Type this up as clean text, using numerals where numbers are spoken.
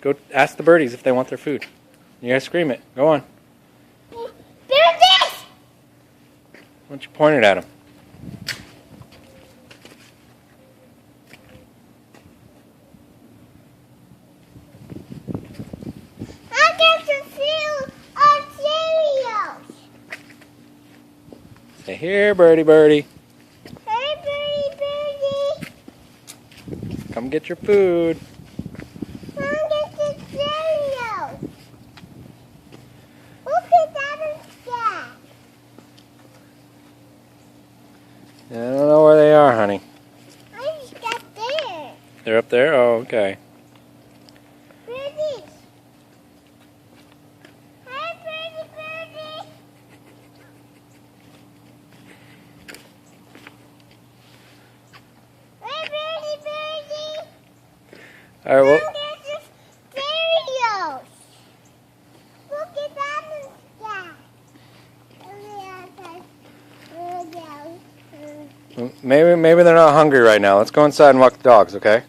Go ask the birdies if they want their food. You gotta scream it. Go on. Birdies! Why don't you point it at them? I get to feel our cereals. Say, here, birdie, birdie. Hey, birdie, birdie. Come get your food. I get the cereals. Look at that instead. I don't know where they are, honey. I just got there. They're up there? Oh, okay. Birdies. Hey, birdie, birdie. Hey, birdie, birdie. All right, well, There's the cereals. Look at that instead. maybe they're not hungry right now. Let's go inside and walk the dogs, okay?